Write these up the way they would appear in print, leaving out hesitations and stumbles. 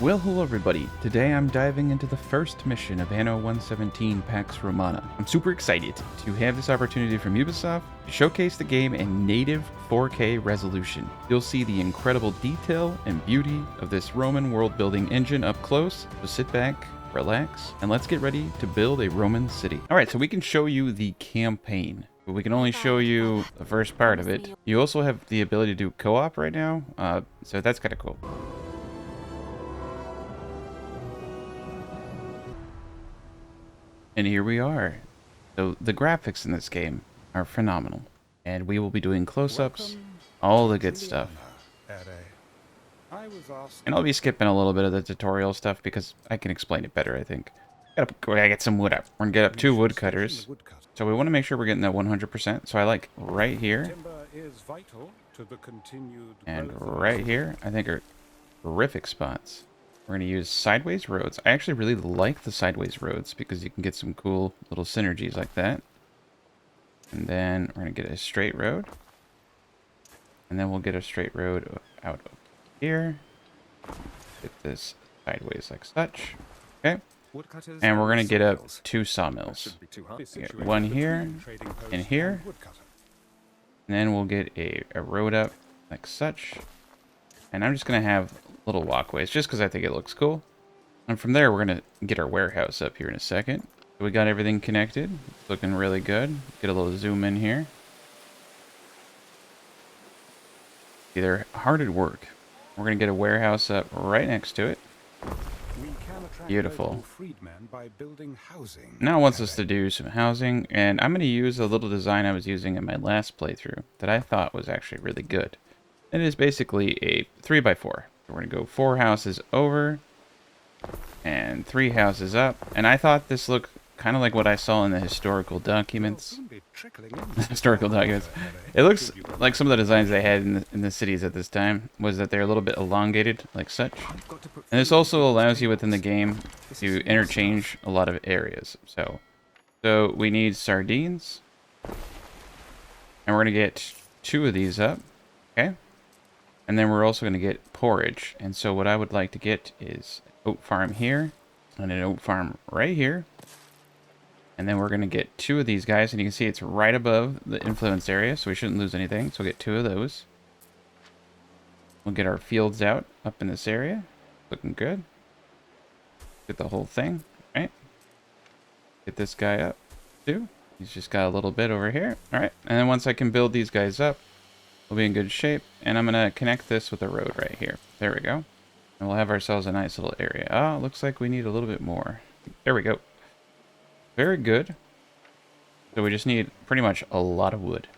Well, hello everybody. Today I'm diving into the first mission of Anno 117 Pax Romana. I'm super excited to have this opportunity from Ubisoft to showcase the game in native 4K resolution. You'll see the incredible detail and beauty of this Roman world-building engine up close, so sit back, relax, and let's get ready to build a Roman city. Alright, so we can show you the campaign, but we can only show you the first part of it. You also have the ability to do co-op right now, so that's kind of cool. And here we are. So the graphics in this game are phenomenal. And we will be doing close-ups, all the good stuff. And I'll be skipping a little bit of the tutorial stuff because I can explain it better, I think. Gotta get some wood up. We're gonna get up 2 woodcutters. So we want to make sure we're getting that 100%. So I like right here. And right here, I think are terrific spots. We're going to use sideways roads. I actually really like the sideways roads because you can get some cool little synergies like that. And then we're going to get a straight road. And then we'll get a straight road out of here. Get this sideways like such. Okay. And we're going to get up 2 sawmills. Get one here and here. And then we'll get a road up like such. And I'm just going to have little walkways just because I think it looks cool. And from there, we're going to get our warehouse up here in a second. So we got everything connected. It's looking really good. Get a little zoom in here. See, they're hard at work. We're going to get a warehouse up right next to it. Beautiful. Now it wants us to do some housing, and I'm going to use a little design I was using in my last playthrough that I thought was actually really good. It is basically a 3x4. We're going to go 4 houses over and 3 houses up. And I thought this looked kind of like what I saw in the historical documents. Historical documents. It looks like some of the designs they had in the cities at this time was that they're a little bit elongated, like such. And this also allows you within the game to interchange a lot of areas. So we need sardines. And we're going to get 2 of these up. Okay. And then we're also going to get porridge. And so what I would like to get is an oat farm here and an oat farm right here. And then we're going to get 2 of these guys. And you can see it's right above the influence area, so we shouldn't lose anything. So we'll get 2 of those. We'll get our fields out up in this area. Looking good. Get the whole thing, right? Get this guy up too. He's just got a little bit over here. All right. And then once I can build these guys up, we'll be in good shape, and I'm going to connect this with a road right here. There we go. And we'll have ourselves a nice little area. Oh, looks like we need a little bit more. There we go. Very good. So we just need pretty much a lot of wood.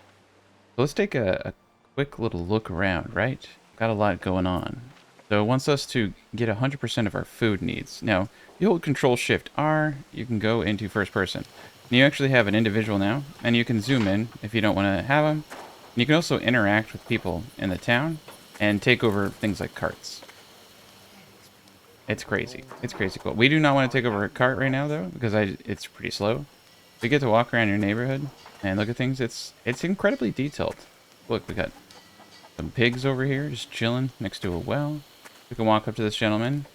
So let's take a quick little look around, right? Got a lot going on. So it wants us to get 100% of our food needs. Now, you hold Control-Shift-R, you can go into first person. And you actually have an individual now, and you can zoom in if you don't want to have them. You can also interact with people in the town and take over things like carts. It's crazy. It's crazy cool. We do not want to take over a cart right now, though, because it's pretty slow. You get to walk around your neighborhood and look at things. It's incredibly detailed. Look, we got some pigs over here just chilling next to a well. You can walk up to this gentleman.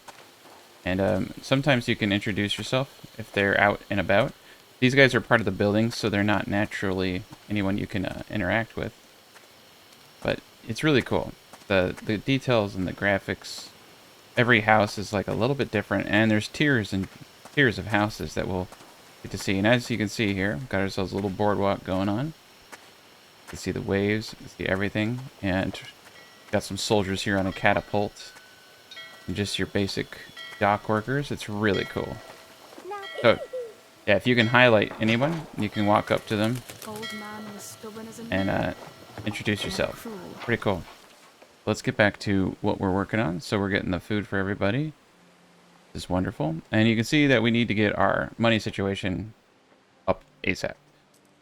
And sometimes you can introduce yourself if they're out and about. These guys are part of the building, so they're not naturally anyone you can interact with. But it's really cool. The details and the graphics. Every house is like a little bit different, and there's tiers and tiers of houses that we'll get to see. And as you can see here, we've got ourselves a little boardwalk going on. You can see the waves, you can see everything, and got some soldiers here on a catapult. And just your basic dock workers. It's really cool. So yeah, if you can highlight anyone, you can walk up to them and introduce yourself. Pretty cool. Let's get back to what we're working on. So we're getting the food for everybody. This is wonderful. And you can see that we need to get our money situation up ASAP.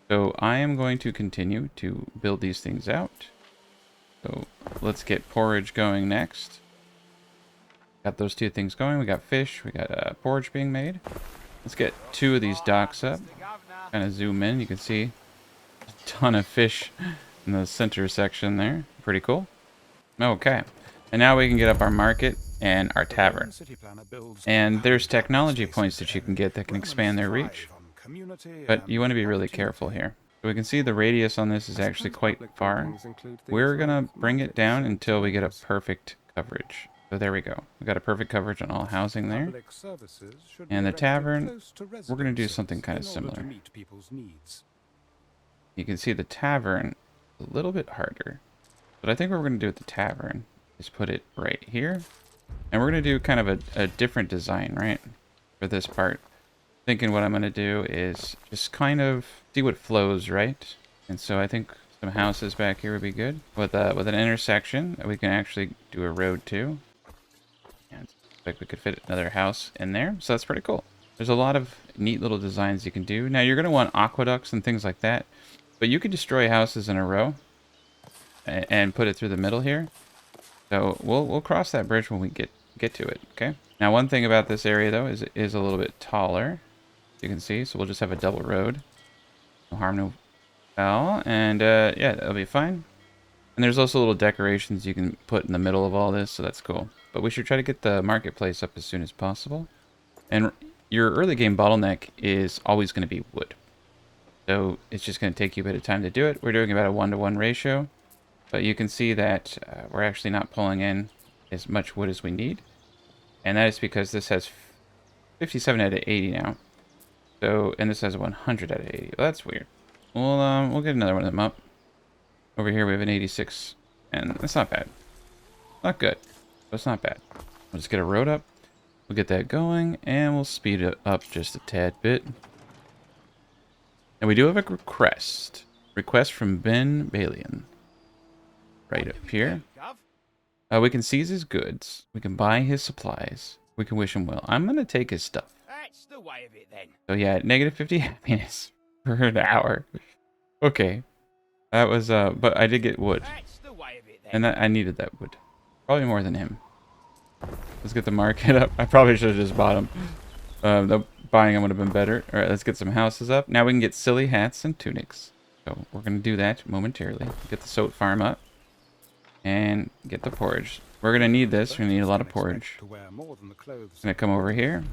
So I am going to continue to build these things out. So let's get porridge going next. Got those 2 things going. We got fish. We got porridge being made. Let's get 2 of these docks up. Kind of zoom in. You can see a ton of fish in the center section there. Pretty cool. Okay. And now we can get up our market. and our tavern. And there's technology points that you can get that can expand their reach, but you want to be really careful here. So we can see the radius on this is actually quite far. We're going to bring it down until we get a perfect coverage. So there we go. We got a perfect coverage on all housing there. And the tavern, we're going to do something kind of similar. You can see the tavern a little bit harder. But I think what we're going to do at the tavern is put it right here. And we're going to do kind of a different design, right? For this part. Thinking what I'm going to do is just kind of see what flows, right? And so I think some houses back here would be good. With an intersection that we can actually do a road to. And like we could fit another house in there. So that's pretty cool. There's a lot of neat little designs you can do. Now you're going to want aqueducts and things like that. But you can destroy houses in a row and put it through the middle here. So we'll cross that bridge when we get to it, okay? Now one thing about this area though is it is a little bit taller. You can see, so we'll just have a double road. No harm, no foul. And yeah, that'll be fine. And there's also little decorations you can put in the middle of all this, so that's cool. But we should try to get the marketplace up as soon as possible. And your early game bottleneck is always going to be wood. So it's just going to take you a bit of time to do it. We're doing about a 1-to-1 ratio. But you can see that we're actually not pulling in as much wood as we need. And that is because this has 57 out of 80 now. So, and this has 100 out of 80. Well, that's weird. We'll get another one of them up. Over here we have an 86. And that's not bad. Not good, but it's not bad. We'll just get a road up. We'll get that going. And we'll speed it up just a tad bit. And we do have a request. Request from Ben Balian. Right up here. We can seize his goods. We can buy his supplies. We can wish him well. I'm going to take his stuff. That's the way of it then. So yeah, negative 50 happiness per an hour. Okay. That was, but I did get wood. That's the way of it then. And I needed that wood. Probably more than him. Let's get the market up. I probably should have just bought him. The buying him would have been better. Alright, let's get some houses up. Now we can get silly hats and tunics. So we're going to do that momentarily. Get the soap farm up. And get the porridge. We're going to need this. We're going to need a lot of porridge. Going to come over here.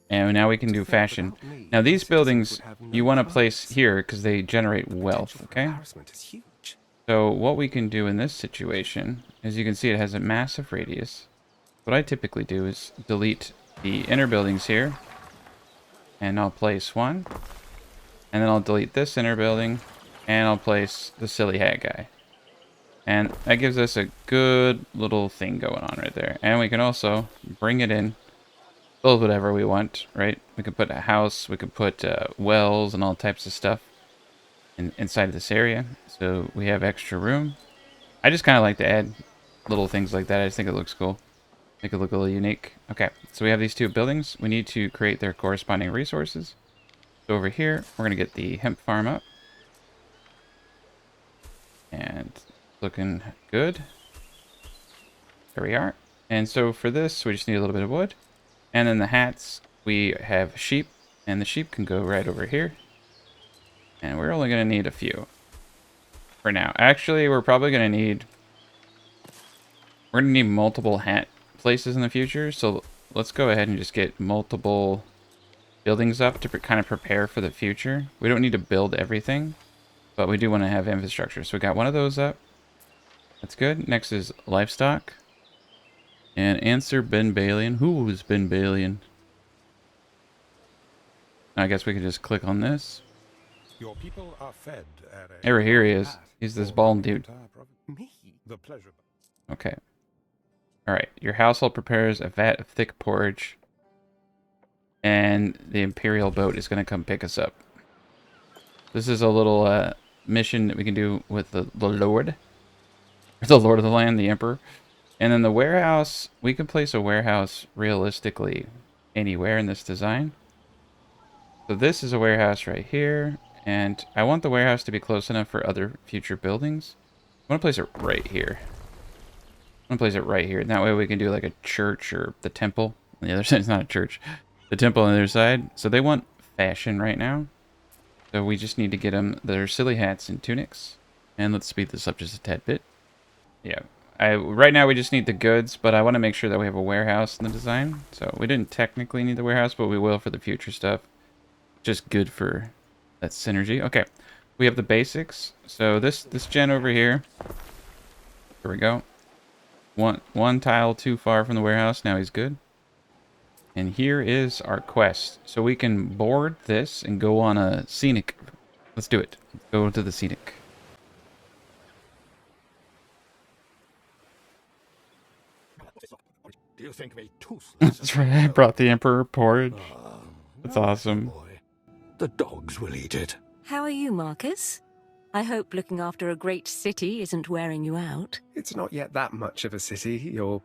And now we can do fashion. Now these buildings, you want to place here because they generate wealth, okay? So what we can do in this situation, as you can see, it has a massive radius. What I typically do is delete the inner buildings here. And I'll place one. And then I'll delete this inner building. And I'll place the silly hat guy. And that gives us a good little thing going on right there. And we can also bring it in, build whatever we want, right? We can put a house, we can put wells and all types of stuff inside of this area. So we have extra room. I just kind of like to add little things like that. I just think it looks cool. Make it look a little unique. Okay, so we have these two buildings. We need to create their corresponding resources. So over here, we're going to get the hemp farm up. And looking good. There we are. And so for this, we just need a little bit of wood. And then the hats, we have sheep. And the sheep can go right over here. And we're only going to need a few. For now. Actually, we're probably going to need... We're going to need multiple hat places in the future. So let's go ahead and just get multiple buildings up to kind of prepare for the future. We don't need to build everything. But we do want to have infrastructure. So we got one of those up. That's good. Next is livestock. And answer Ben Balian. Who is Ben Balian? I guess we could just click on this. Your people are fed Here he is. He's this bald dude. Me. The pleasure. Okay. Alright. Your household prepares a vat of thick porridge. And the Imperial boat is going to come pick us up. This is a little mission that we can do with the Lord. The Lord of the Land, the Emperor. And then the warehouse, we can place a warehouse realistically anywhere in this design. So this is a warehouse right here. And I want the warehouse to be close enough for other future buildings. I want to place it right here. I want to place it right here. And that way we can do like a church or the temple. On the other side, it's not a church. The temple on the other side. So they want fashion right now. So we just need to get them their silly hats and tunics. And let's speed this up just a tad bit. Yeah, right now we just need the goods, but I want to make sure that we have a warehouse in the design. So we didn't technically need the warehouse, but we will for the future stuff. Just good for that synergy. Okay, we have the basics. So this gen over here. Here we go. One tile too far from the warehouse. Now he's good. And here is our quest. So we can board this and go on a scenic. Let's do it. Go to the scenic. Do you think me toothless? That's right. I brought the Emperor porridge. That's awesome. Boy. The dogs will eat it. How are you, Marcus? I hope looking after a great city isn't wearing you out. It's not yet that much of a city, your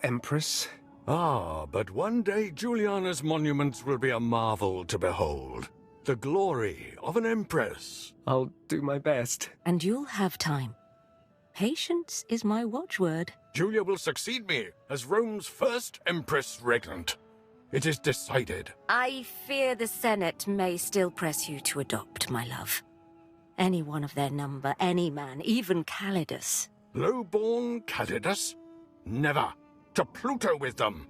empress. Ah, but one day Juliana's monuments will be a marvel to behold. The glory of an empress. I'll do my best. And you'll have time. Patience is my watchword. Julia will succeed me as Rome's first empress regnant. It is decided. I fear the Senate may still press you to adopt, my love. Any one of their number, any man, even Calidus. Low-born Calidus? Never. To Pluto with them.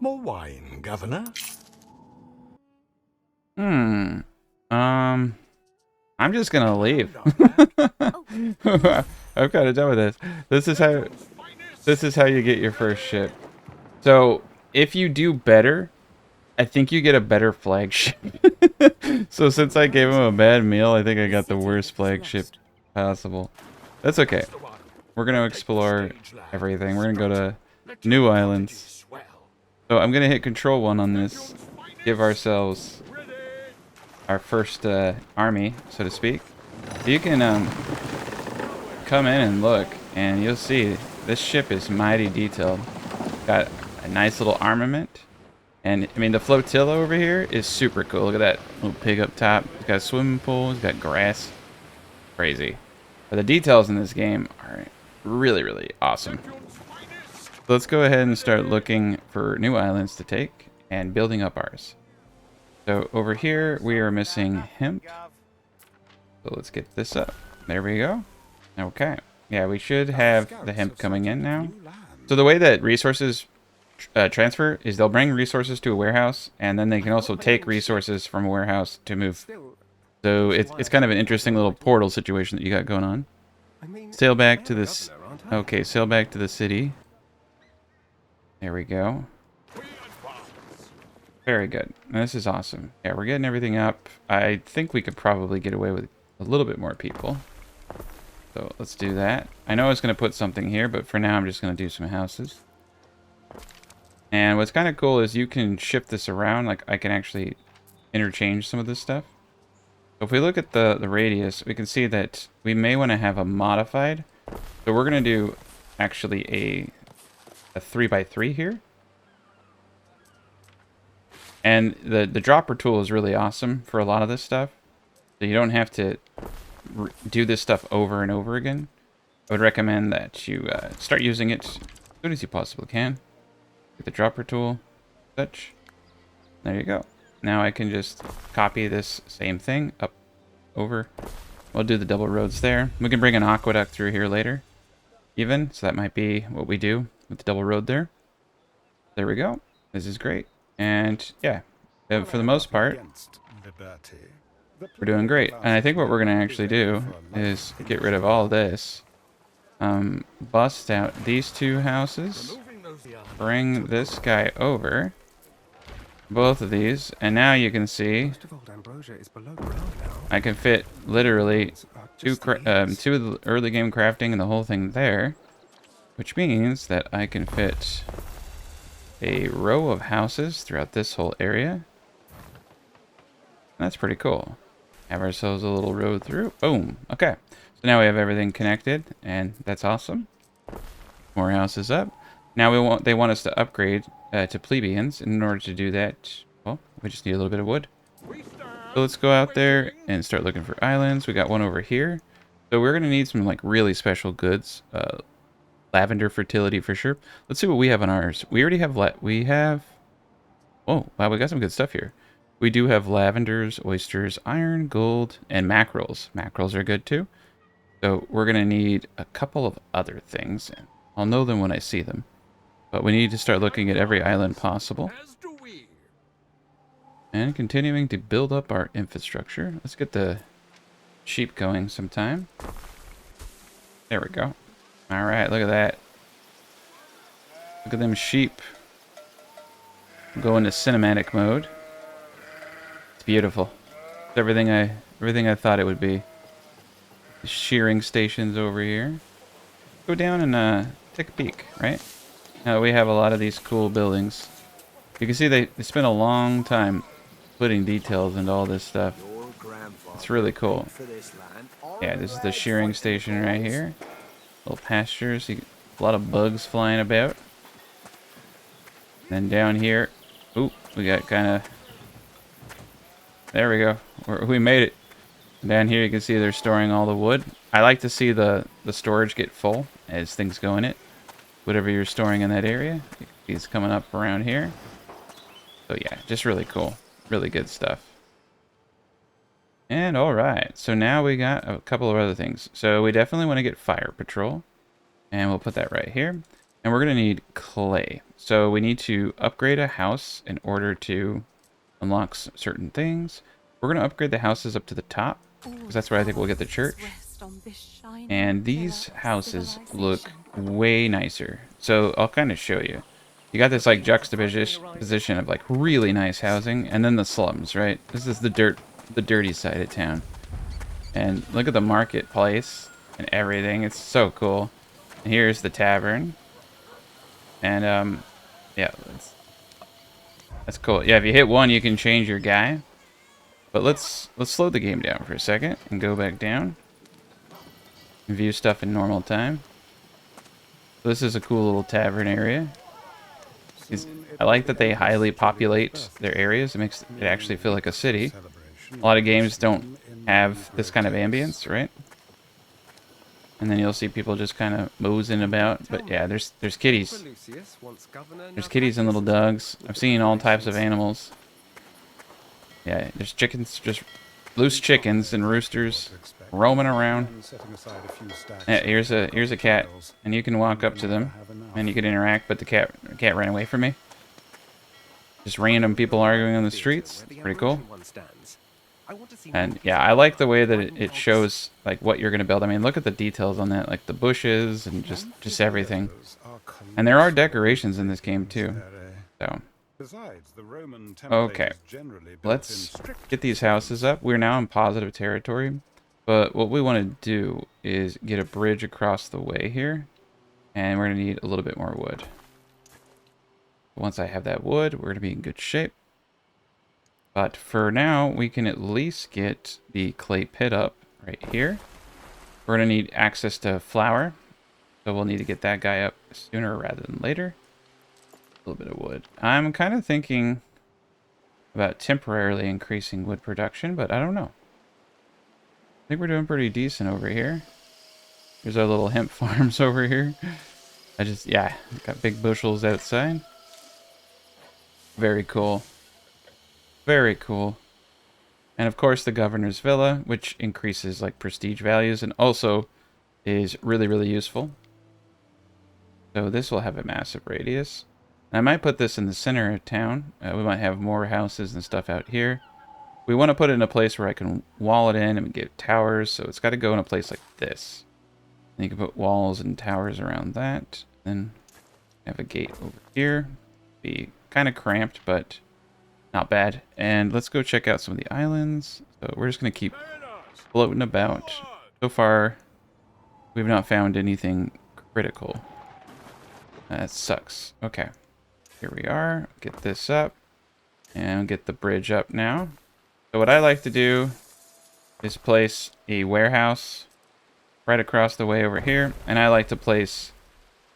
More wine, Governor? I'm just gonna leave. I'm kind of done with this. This is how you get your first ship. So if you do better, I think you get a better flagship. So since I gave him a bad meal, I think I got the worst flagship possible. That's okay. We're gonna explore everything. We're gonna go to new islands. So I'm gonna hit Control 1 on this. Give ourselves our first army, so to speak. You can come in and look, and you'll see this ship is mighty detailed. Got a nice little armament, and I mean the flotilla over here is super cool. Look at that little pig up top. It's got a swimming pool. It's got grass. Crazy. But the details in this game are really, really awesome. So let's go ahead and start looking for new islands to take and building up ours. So over here we are missing hemp. So let's get this up. There we go. Okay. Yeah, we should have the hemp coming in now. So the way that resources transfer is they'll bring resources to a warehouse, and then they can also take resources from a warehouse to move. So it's kind of an interesting little portal situation that you got going on. Sail back to this. Okay, sail back to the city. There we go. Very good. This is awesome. Yeah, we're getting everything up. I think we could probably get away with a little bit more people. So let's do that. I know I was going to put something here, but for now I'm just going to do some houses. And what's kind of cool is you can shift this around. Like I can actually interchange some of this stuff. So if we look at the radius, we can see that we may want to have a modified. So we're going to do actually a 3x3 here. And the dropper tool is really awesome for a lot of this stuff. So you don't have to do this stuff over and over again. I would recommend that you start using it as soon as you possibly can. Get the dropper tool, such. There you go. Now I can just copy this same thing up over. We'll do the double roads there. We can bring an aqueduct through here later, even. So that might be what we do with the double road there. There we go. This is great. And yeah, for the most part, we're doing great. And I think what we're going to actually do is get rid of all this. Bust out these two houses. Bring this guy over. Both of these. And now you can see I can fit literally two of the early game crafting and the whole thing there. Which means that I can fit a row of houses throughout this whole area. That's pretty cool. Have ourselves a little road through. Boom. Okay. So now we have everything connected, and that's awesome. More houses up. Now they want us to upgrade to plebeians. In order to do that, well, we just need a little bit of wood. So let's go out there and start looking for islands. We got one over here. So we're going to need some like really special goods. Lavender fertility for sure. Let's see what we have on ours. We already have oh, wow, we got some good stuff here. We do have lavenders, oysters, iron, gold, and mackerels. Mackerels are good too. So we're going to need a couple of other things. And I'll know them when I see them. But we need to start looking at every island possible. As do we. And continuing to build up our infrastructure. Let's get the sheep going sometime. There we go. Alright, look at that. Look at them sheep. Go into cinematic mode. It's beautiful. It's everything I thought it would be. The shearing stations over here. Go down and take a peek, right? Now we have a lot of these cool buildings. You can see they spent a long time putting details into all this stuff. It's really cool. Yeah, this is the shearing station right here. Little pastures. A lot of bugs flying about. Then down here, ooh, we got kind of. There we go. We made it. Down here, you can see they're storing all the wood. I like to see the storage get full as things go in it. Whatever you're storing in that area, it's coming up around here. So yeah, just really cool. Really good stuff. And alright, so now we got a couple of other things. So we definitely want to get fire patrol. And we'll put that right here. And we're going to need clay. So we need to upgrade a house in order to unlock certain things. We're going to upgrade the houses up to the top, because that's where I think we'll get the church. And these houses look way nicer. So I'll kind of show you. You got this like juxtaposition of like really nice housing, and then the slums, right? This is the dirty side of town. And look at the marketplace and everything. It's so cool. And here's the tavern. And yeah, that's cool. Yeah, if you hit one, you can change your guy. But let's slow the game down for a second and go back down. And view stuff in normal time. So this is a cool little tavern area. I like that they highly populate their areas. It makes it actually feel like a city. A lot of games don't have this kind of ambience, right? And then you'll see people just kind of moseying about. But yeah, there's kitties. There's kitties and little dogs. I've seen all types of animals. Yeah, there's chickens, just loose chickens and roosters roaming around. Yeah, here's a cat, and you can walk up to them, and you can interact. But the cat ran away from me. Just random people arguing on the streets. It's pretty cool. And yeah, I like the way that it shows like what you're gonna build. I mean, look at the details on that, like the bushes and just everything. And there are decorations in this game too. So okay, let's get these houses up. We're now in positive territory, but what we want to do is get a bridge across the way here, and we're gonna need a little bit more wood. Once I have that wood, we're gonna be in good shape. But for now, we can at least get the clay pit up right here. We're going to need access to flour, so we'll need to get that guy up sooner rather than later. A little bit of wood. I'm kind of thinking about temporarily increasing wood production, but I don't know. I think we're doing pretty decent over here. Here's our little hemp farms over here. Yeah, got big bushels outside. Very cool. Very cool. And of course the governor's villa, which increases like prestige values and also is really, really useful. So this will have a massive radius. I might put this in the center of town. We might have more houses and stuff out here. We want to put it in a place where I can wall it in and get towers, so it's got to go in a place like this. And you can put walls and towers around that. Then have a gate over here. Be kind of cramped, but not bad. And let's go check out some of the islands. So we're just going to keep floating about. So far, we've not found anything critical. That sucks. Okay. Here we are. Get this up. And get the bridge up now. So what I like to do is place a warehouse right across the way over here. And I like to place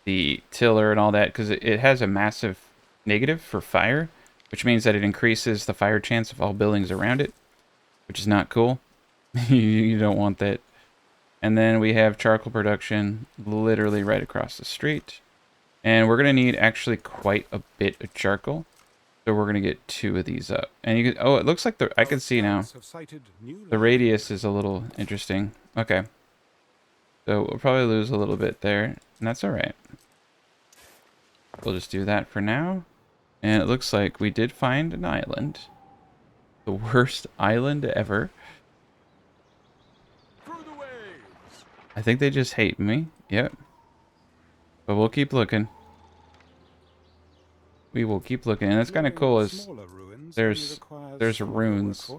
the tiller and all that because it has a massive negative for fire, which means that it increases the fire chance of all buildings around it, which is not cool. You don't want that. And then we have charcoal production literally right across the street. And we're going to need actually quite a bit of charcoal. So we're going to get 2 of these up. And you can, oh, it looks like I can see now. The radius is a little interesting. Okay. So we'll probably lose a little bit there, and that's all right. We'll just do that for now. And it looks like we did find an island. The worst island ever. Through the waves. I think they just hate me. Yep. But we'll keep looking. We will keep looking. And it's kind of cool is there's runes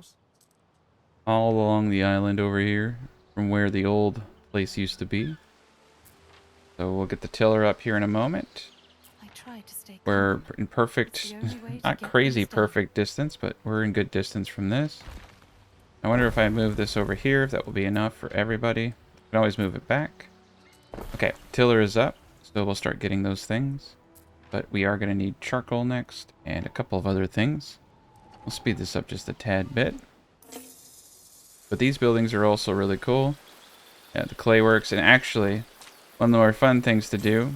all along the island over here from where the old place used to be. So we'll get the tiller up here in a moment. I tried to stay We're calm. in perfect, The only way to not get crazy things done. perfect distance, but we're in good distance from this. I wonder if I move this over here, if that will be enough for everybody. I can always move it back. Okay, tiller is up, so we'll start getting those things. But we are going to need charcoal next, and a couple of other things. We'll speed this up just a tad bit. But these buildings are also really cool. Yeah, the clay works, and actually, one of the more fun things to do,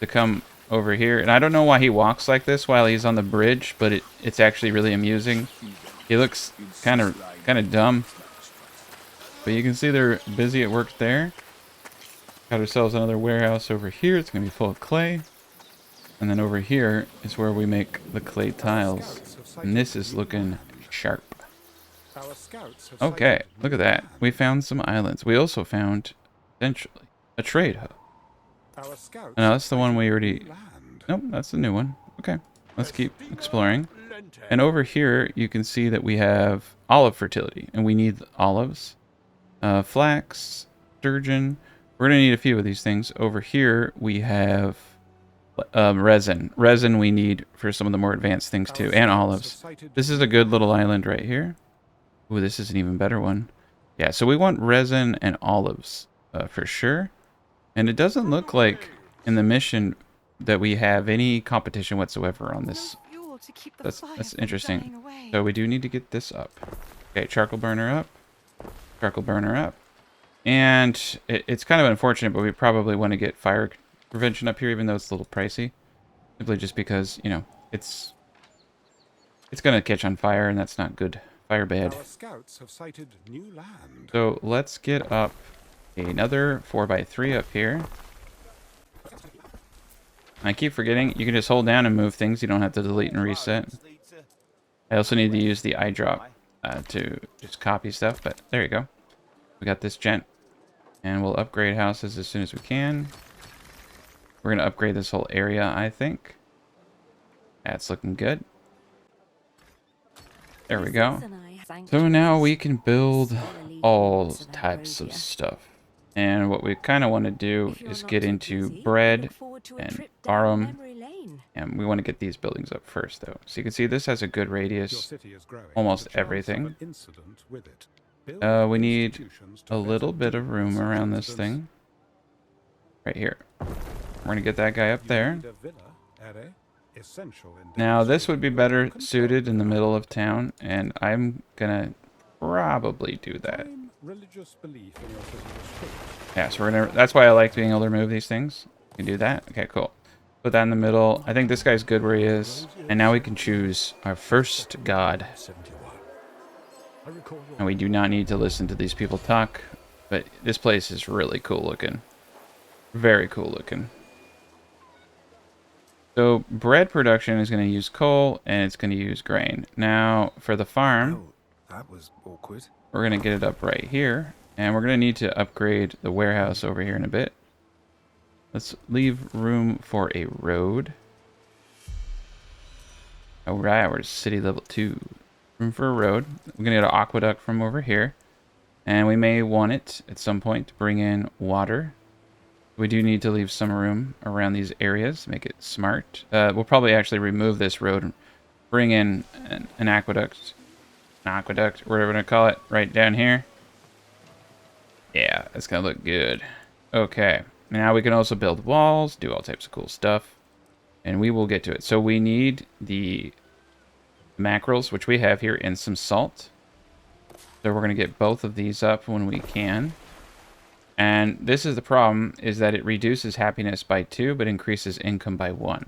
to come over here, and I don't know why he walks like this while he's on the bridge, but it's actually really amusing. He looks kind of dumb, but you can see they're busy at work there. Got ourselves another warehouse over here. It's gonna be full of clay, and then over here is where we make the clay tiles, and this is looking sharp. Okay, look at that. We found some islands. We also found essentially a trade hub. No, that's the one we already... Nope, that's the new one. Okay, let's keep exploring. And over here, you can see that we have olive fertility, and we need olives. Flax, sturgeon. We're going to need a few of these things. Over here, we have resin. Resin we need for some of the more advanced things too, and olives. This is a good little island right here. Ooh, this is an even better one. Yeah, so we want resin and olives for sure. And it doesn't look like in the mission that we have any competition whatsoever on this. That's interesting. So we do need to get this up. Okay, charcoal burner up. Charcoal burner up. And it's kind of unfortunate, but we probably want to get fire prevention up here, even though it's a little pricey. Simply just because, you know, it's going to catch on fire, and that's not good. Fire bad. So let's get up another 4x3 up here. I keep forgetting, you can just hold down and move things. You don't have to delete and reset. I also need to use the eyedrop to just copy stuff, but there you go. We got this gent. And we'll upgrade houses as soon as we can. We're going to upgrade this whole area, I think. That's looking good. There we go. So now we can build all types of stuff. And what we kind of want to do is get into bread and farm. And we want to get these buildings up first, though. So you can see this has a good radius. Almost everything. We need a little bit of room around this thing. Right here. We're going to get that guy up there. Now, this would be better suited in the middle of town, and I'm going to probably do that. Yeah, so we're gonna. That's why I like being able to remove these things. You can do that. Okay, cool. Put that in the middle. I think this guy's good where he is. And now we can choose our first god. And we do not need to listen to these people talk, but this place is really cool looking. Very cool looking. So bread production is going to use coal, and it's going to use grain. Now, for the farm, That was awkward. we're going to get it up right here. And we're going to need to upgrade the warehouse over here in a bit. Let's leave room for a road. Alright, we're city level 2. Room for a road. We're going to get an aqueduct from over here. And we may want it at some point to bring in water. We do need to leave some room around these areas, make it smart. We'll probably actually remove this road and bring in an aqueduct. An aqueduct, whatever we're going to call it, right down here. Yeah, that's going to look good. Okay, now we can also build walls, do all types of cool stuff. And we will get to it. So we need the mackerels, which we have here, and some salt. So we're going to get both of these up when we can. And this is the problem, is that it reduces happiness by 2, but increases income by 1.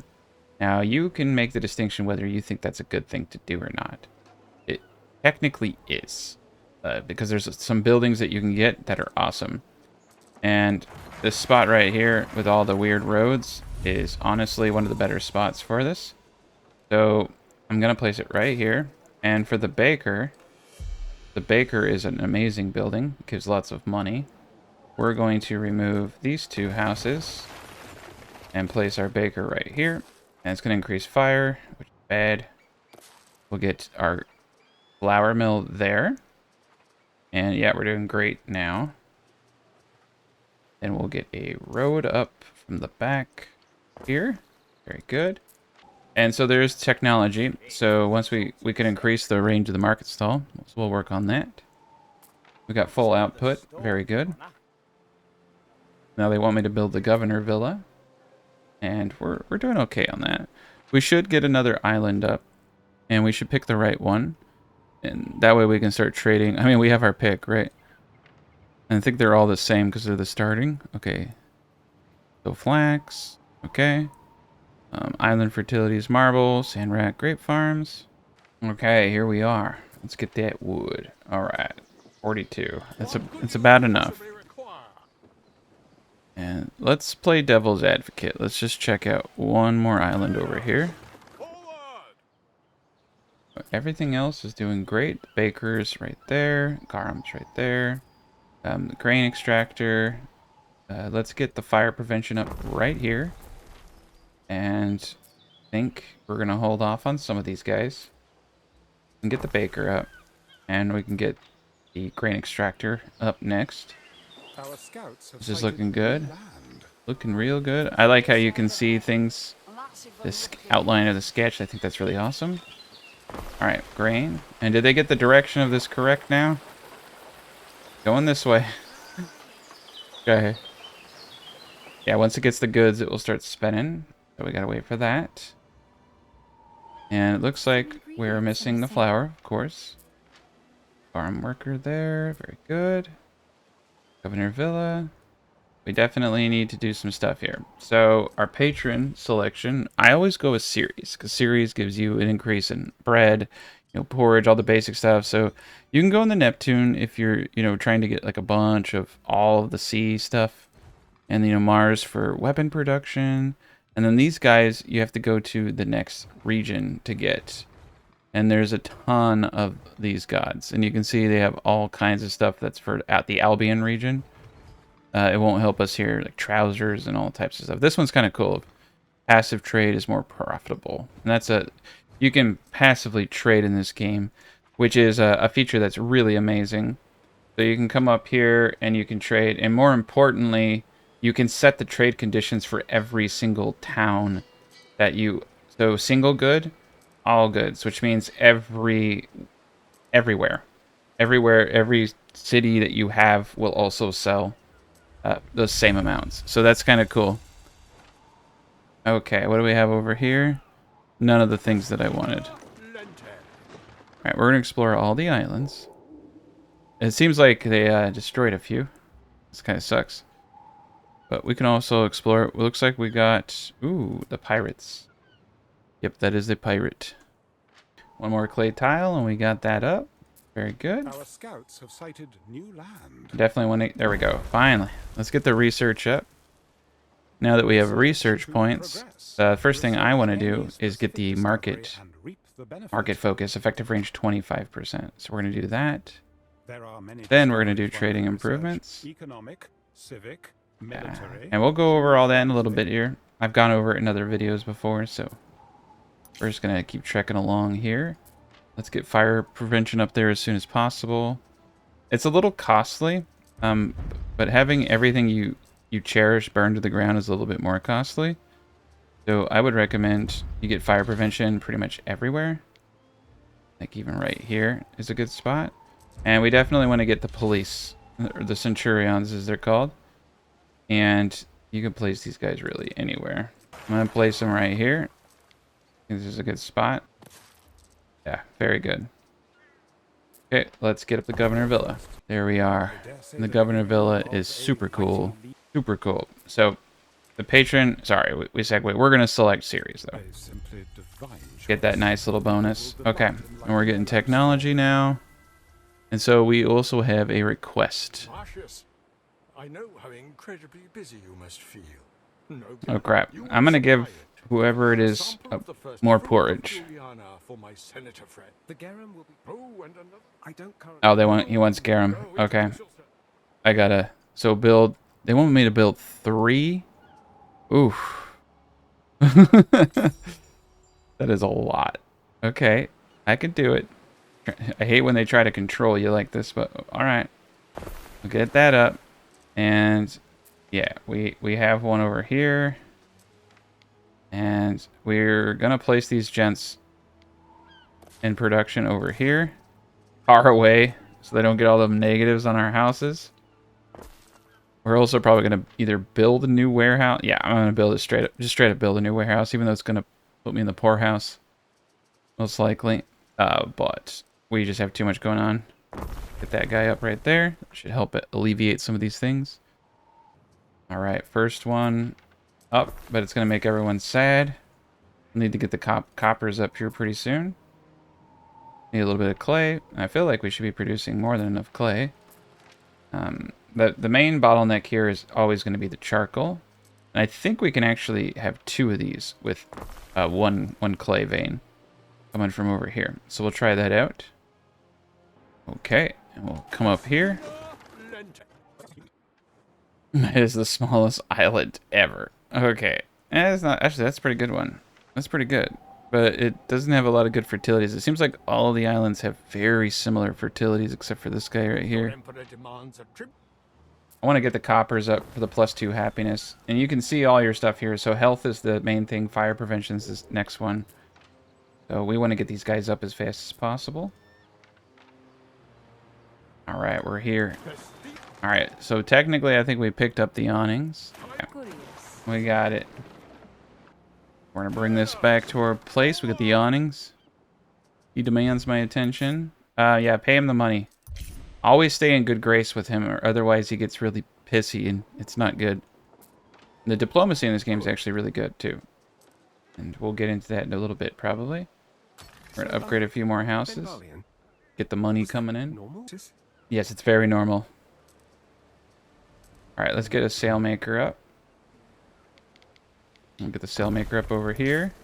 Now, you can make the distinction whether you think that's a good thing to do or not. It technically is. Because there's some buildings that you can get that are awesome. And this spot right here with all the weird roads is honestly one of the better spots for this. So I'm going to place it right here. And for the baker is an amazing building. It gives lots of money. We're going to remove these two houses and place our baker right here. And it's going to increase fire, which is bad. We'll get our flour mill there. And yeah, we're doing great now. Then we'll get a road up from the back here. Very good. And so there's technology. So once we can increase the range of the market stall, so we'll work on that. We got full output. Very good. Now they want me to build the governor villa. And we're doing okay on that. We should get another island up. And we should pick the right one. And that way we can start trading. I mean, we have our pick, right? And I think they're all the same because they're the starting. Okay. So flax. Okay. Island fertilities, marble, sand rat, grape farms. Okay, here we are. Let's get that wood. All right. 42. That's about enough. And let's play devil's advocate. Let's just check out one more island over here. Everything else is doing great. The baker's right there. Garam's right there. The grain extractor. Let's get the fire prevention up right here. And I think we're going to hold off on some of these guys. And get the baker up. And we can get the grain extractor up next. This is looking good. Looking real good. I like how you can see things. This outline of the sketch. I think that's really awesome. Alright, grain. And did they get the direction of this correct now? Going this way. Okay. Yeah, once it gets the goods, it will start spinning. So we gotta wait for that. And it looks like we're missing the flour, of course. Farm worker there. Very good. Governor Villa. We definitely need to do some stuff here. So our patron selection, I always go with series because series gives you an increase in bread, porridge, all the basic stuff. So you can go in the Neptune if you're, trying to get like a bunch of all of the sea stuff, and Mars for weapon production. And then these guys you have to go to the next region to get. And there's a ton of these gods, and you can see they have all kinds of stuff that's for at the Albion region. It won't help us here, like trousers and all types of stuff. This one's kind of cool. Passive trade is more profitable. And you can passively trade in this game, which is a feature that's really amazing. So you can come up here and you can trade. And more importantly, you can set the trade conditions for every single town that you... So single good, all goods, which means everywhere. Every city that you have will also sell those same amounts. So that's kind of cool. Okay, what do we have over here? None of the things that I wanted. Alright, we're going to explore all the islands. It seems like they destroyed a few. This kind of sucks. But we can also explore. It looks like we got... Ooh, the pirates. Yep, that is the pirate. One more clay tile, and we got that up. Very good. Our scouts have sighted new land. Definitely want to... There we go. Finally. Let's get the research up. Now that we have research points, the first thing I want to do is get the market focus, effective range 25%. So we're going to do that. Then we're going to do trading improvements. Economic, civic, military. And we'll go over all that in a little bit here. I've gone over it in other videos before, so we're just going to keep trekking along here. Let's get fire prevention up there as soon as possible. It's a little costly, but having everything you cherish burned to the ground is a little bit more costly. So I would recommend you get fire prevention pretty much everywhere. Like even right here is a good spot. And we definitely want to get the police, or the centurions as they're called. And you can place these guys really anywhere. I'm going to place them right here. This is a good spot. Yeah, very good. Okay, let's get up the Governor Villa. There we are. And the Governor Villa is super cool. Super cool. So, the patron... Sorry, we segue. We're going to select series, though. Get that nice little bonus. Okay, and we're getting technology now. And so we also have a request. I know how incredibly busy you must feel. No, Oh crap. you I'm gonna will give supply it. whoever it is Sample of the first more fruit of porridge. Juliana for my senator friend. The garum will be. Oh, and another. I don't currently. Oh, he wants garum. Go Okay. introduce yourself. I gotta, so build, they want me to build 3? Oof. That is a lot. Okay, I can do it. I hate when they try to control you like this, but alright. We'll get that up. And yeah, we have one over here. And we're gonna place these gents in production over here. Far away, so they don't get all the negatives on our houses. We're also probably gonna either build a new warehouse. Yeah, I'm gonna build it just straight up build a new warehouse, even though it's gonna put me in the poorhouse. Most likely. But we just have too much going on. Get that guy up right there. Should help it alleviate some of these things. Alright, first one up, but it's going to make everyone sad. Need to get the coppers up here pretty soon. Need a little bit of clay. I feel like we should be producing more than enough clay. The main bottleneck here is always going to be the charcoal. And I think we can actually have 2 of these with one clay vein coming from over here. So we'll try that out. Okay, and we'll come up here. It is the smallest island ever. Okay, it's not actually. That's a pretty good one. That's pretty good, but it doesn't have a lot of good fertilities. It seems like all of the islands have very similar fertilities, except for this guy right here. I want to get the coppers up for the +2 happiness, and you can see all your stuff here. So health is the main thing. Fire prevention is this next one. So we want to get these guys up as fast as possible. All right, we're here. All right, so technically, I think we picked up the awnings. Okay. We got it. We're gonna bring this back to our place. We got the awnings. He demands my attention. Yeah, pay him the money. Always stay in good grace with him, or otherwise he gets really pissy, and it's not good. And the diplomacy in this game is actually really good, too. And we'll get into that in a little bit, probably. We're gonna upgrade a few more houses. Get the money coming in. Yes, it's very normal. Alright, let's get a sailmaker up. We'll get the sailmaker up over here.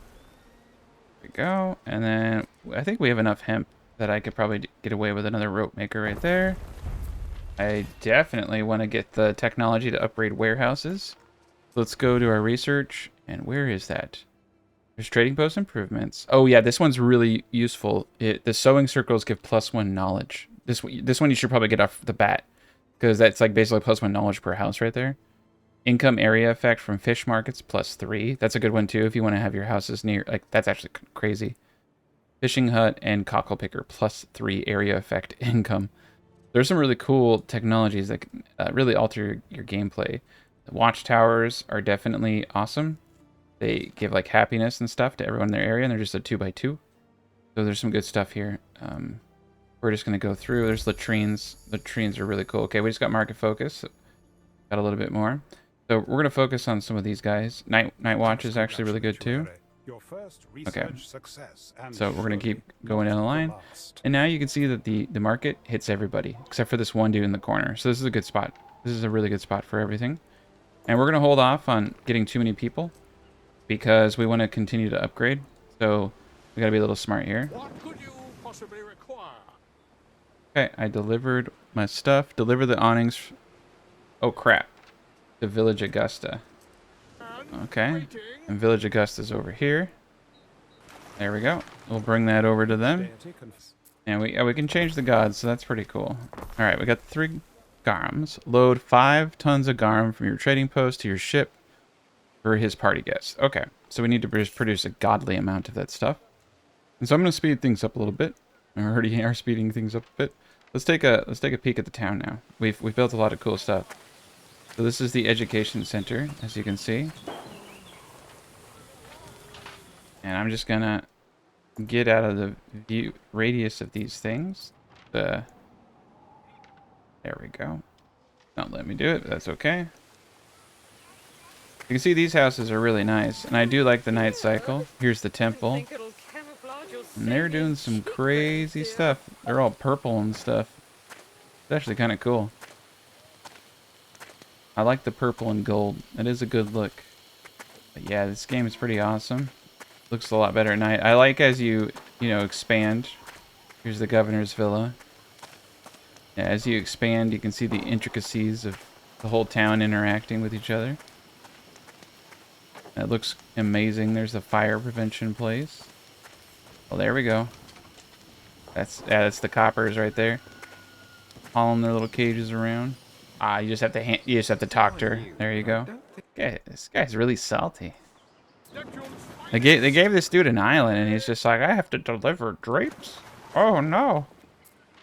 There we go. And then I think we have enough hemp that I could probably get away with another rope maker right there. I definitely want to get the technology to upgrade warehouses. Let's go to our research. And where is that? There's trading post improvements. Oh yeah, this one's really useful. The sewing circles give +1 knowledge. This one you should probably get off the bat, because that's like basically +1 knowledge per house right there. Income area effect from fish markets +3. That's a good one too if you want to have your houses near. Like that's actually crazy. Fishing hut and cockle picker +3 area effect income. There's some really cool technologies that can really alter your gameplay. The watchtowers are definitely awesome. They give like happiness and stuff to everyone in their area, and they're just a 2x2. So there's some good stuff here. We're just gonna go through. There's latrines. Latrines are really cool. Okay, we just got market focus. Got a little bit more. So we're gonna focus on some of these guys. Night watch is actually really good too. Okay. So we're gonna keep going down the line. And now you can see that the market hits everybody except for this one dude in the corner. So this is a good spot. This is a really good spot for everything. And we're gonna hold off on getting too many people because we want to continue to upgrade. So we gotta be a little smart here. What could you possibly require? Okay, I delivered my stuff. Deliver the awnings. Oh crap. To Village Augusta. Okay. And Village Augusta's over here. There we go. We'll bring that over to them. And we can change the gods, so that's pretty cool. Alright, we got 3 garms. Load 5 tons of garum from your trading post to your ship for his party guests. Okay, so we need to produce a godly amount of that stuff. And so I'm going to speed things up a little bit. We already are speeding things up a bit. Let's take a peek at the town now. We've built a lot of cool stuff. So this is the education center, as you can see. And I'm just gonna get out of the view radius of these things. There we go. Not letting me do it, but that's okay. You can see these houses are really nice, and I do like the night cycle. Here's the temple. And they're doing some crazy stuff. They're all purple and stuff. It's actually kind of cool. I like the purple and gold. It is a good look. But yeah, this game is pretty awesome. Looks a lot better at night. I like as you expand. Here's the governor's villa. Yeah, as you expand, you can see the intricacies of the whole town interacting with each other. That looks amazing. There's the fire prevention place. Well, there we go. That's the coppers right there. Hauling their little cages around. Ah, you just have to talk to her. There you go. Okay, this guy's really salty. They gave this dude an island, and he's just like, I have to deliver drapes. Oh no!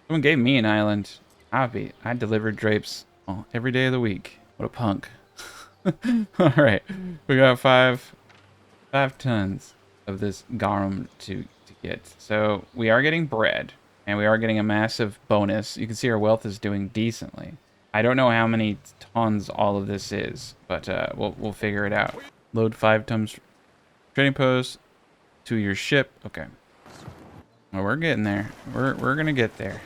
Someone gave me an island. I delivered drapes every day of the week. What a punk! All right, we got five tons of this garum to get. So we are getting bread, and we are getting a massive bonus. You can see our wealth is doing decently. I don't know how many tons all of this is, but we'll figure it out. Load 5 tons trading post to your ship. Okay. Well, we're getting there. We're gonna get there.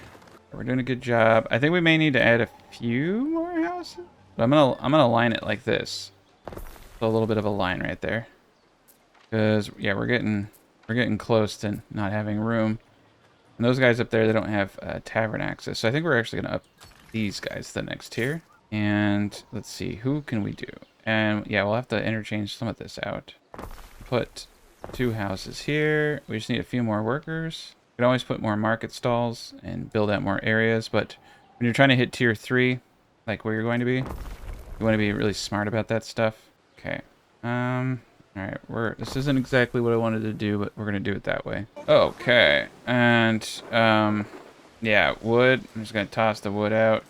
We're doing a good job. I think we may need to add a few more houses. But I'm gonna line it like this. So a little bit of a line right there. Because yeah, we're getting close to not having room. And those guys up there, they don't have tavern access. So I think we're actually gonna up these guys to the next tier. And let's see, who can we do? And yeah, we'll have to interchange some of this out. Put 2 houses here. We just need a few more workers. You can always put more market stalls and build out more areas, but when you're trying to hit tier 3, like where you're going to be, you want to be really smart about that stuff. Okay. Alright, this isn't exactly what I wanted to do, but we're gonna do it that way. Okay. And yeah, wood. I'm just gonna toss the wood out.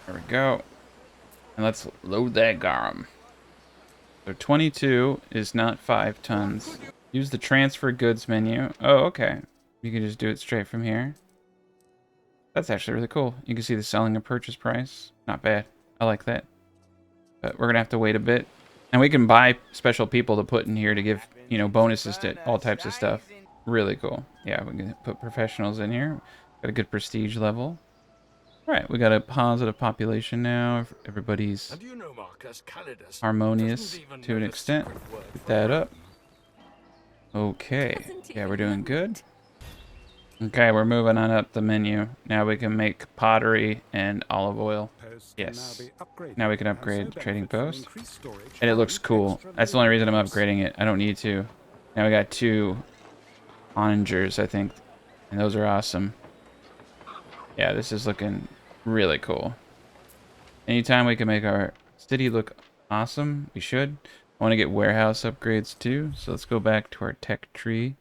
There we go. And let's load that garum. So 22 is not 5 tons. Use the transfer goods menu. Oh, okay. You can just do it straight from here. That's actually really cool. You can see the selling and purchase price. Not bad. I like that. But we're going to have to wait a bit. And we can buy special people to put in here to give, bonuses to all types of stuff. Really cool. Yeah, we can put professionals in here. Got a good prestige level. All right, we got a positive population now. Everybody's harmonious to an extent. Get that up. Okay. Yeah, we're doing good. Okay, we're moving on up the menu. Now we can make pottery and olive oil. Yes. Now we can upgrade the trading post. And it looks cool. That's the only reason I'm upgrading it. I don't need to. Now we got 2 onagers, I think. And those are awesome. Yeah, this is looking really cool. Anytime we can make our city look awesome, we should. I want to get warehouse upgrades too. So let's go back to our tech tree.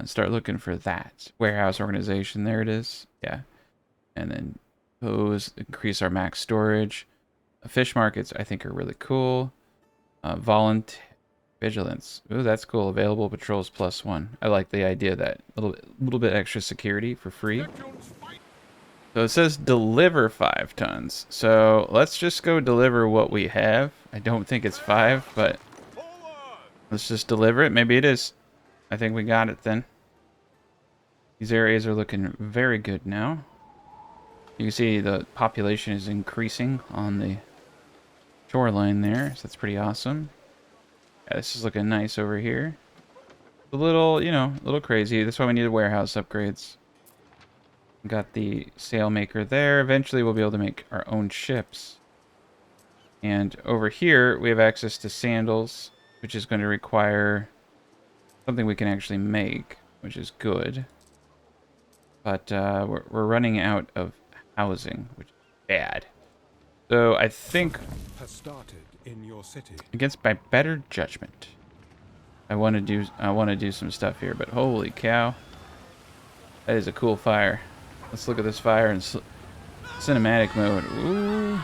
Start looking for that. Warehouse organization, there it is. Yeah. And then increase our max storage. Fish markets, I think, are really cool. Volunteer vigilance. Ooh, that's cool. Available patrols +1. I like the idea of that. A little bit extra security for free. So it says deliver 5 tons. So let's just go deliver what we have. I don't think it's 5, but let's just deliver it. Maybe it is. I think we got it then. These areas are looking very good now. You can see the population is increasing on the shoreline there, so that's pretty awesome. Yeah, this is looking nice over here. A little, a little crazy. That's why we need warehouse upgrades. Got the sailmaker there. Eventually we'll be able to make our own ships. And over here we have access to sandals, which is going to require something we can actually make, which is good. But we're running out of housing, which is bad. So I think against my better judgment, I want to do some stuff here. But holy cow, that is a cool fire. Let's look at this fire in cinematic mode. Ooh,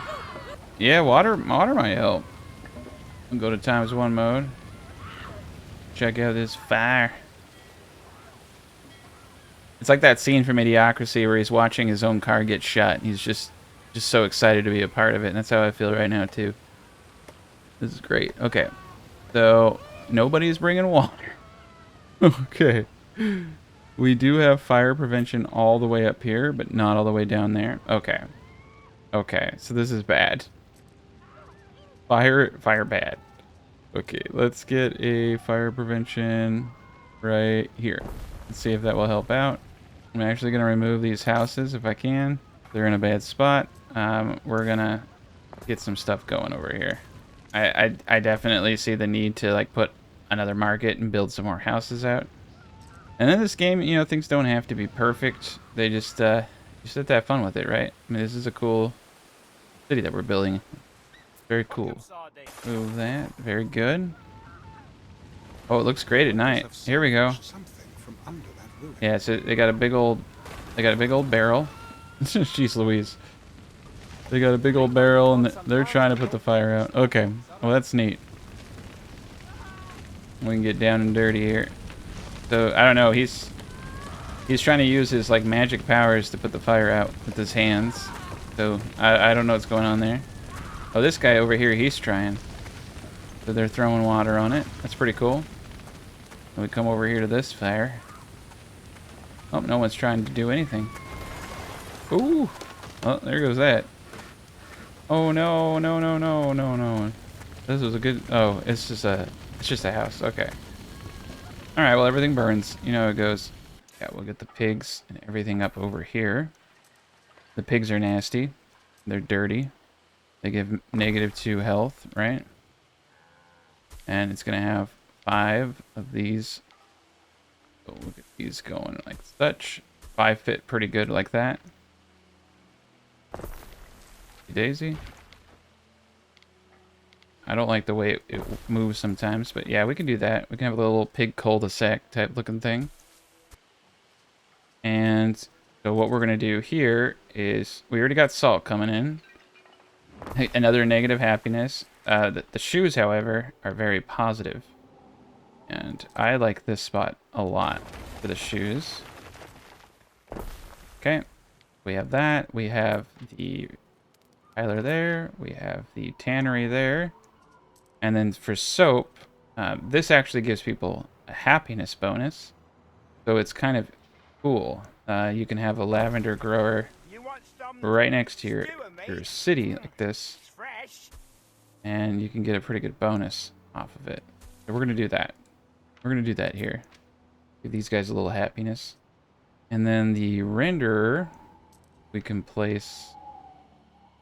yeah, water might help. We'll go to ×1 mode. Check out this fire. It's like that scene from Idiocracy where he's watching his own car get shot, and he's just so excited to be a part of it. And that's how I feel right now too. This is great. Okay, so nobody's bringing water. Okay. We do have fire prevention all the way up here, but not all the way down there. Okay. Okay, so this is bad. Fire bad. Okay, let's get a fire prevention right here. Let's see if that will help out. I'm actually going to remove these houses if I can. They're in a bad spot. We're going to get some stuff going over here. I definitely see the need to like put another market and build some more houses out. And in this game, you know, things don't have to be perfect. They just have to have fun with it, right? I mean, this is a cool city that we're building. Very cool. Move that. Very good. Oh, it looks great at night. Here we go. Yeah, so they got a big old barrel. Jeez Louise. They got a big old barrel and they're trying to put the fire out. Okay. Well, that's neat. We can get down and dirty here. So, I don't know. He's trying to use his like magic powers to put the fire out with his hands. So, I don't know what's going on there. Oh, this guy over here, he's trying. So they're throwing water on it. That's pretty cool. And we come over here to this fire. Oh, no one's trying to do anything. Ooh. Oh, there goes that. Oh no, no, no, no, no, no. This was a good... Oh, it's just a house. Okay. Alright, well, everything burns. You know how it goes. Yeah, we'll get the pigs and everything up over here. The pigs are nasty. They're dirty. They give -2 health, right? And it's going to have 5 of these. So we'll get these going like such. 5 fit pretty good like that. Daisy. I don't like the way it moves sometimes, but yeah, we can do that. We can have a little pig cul-de-sac type looking thing. And so what we're going to do here is we already got salt coming in. Another negative happiness. The shoes, however, are very positive. And I like this spot a lot for the shoes. Okay. We have that. We have the Tyler there. We have the tannery there. And then for soap, this actually gives people a happiness bonus. So it's kind of cool. You can have a lavender grower right next to your city like this. And you can get a pretty good bonus off of it. So we're going to do that. We're going to do that here. Give these guys a little happiness. And then the renderer we can place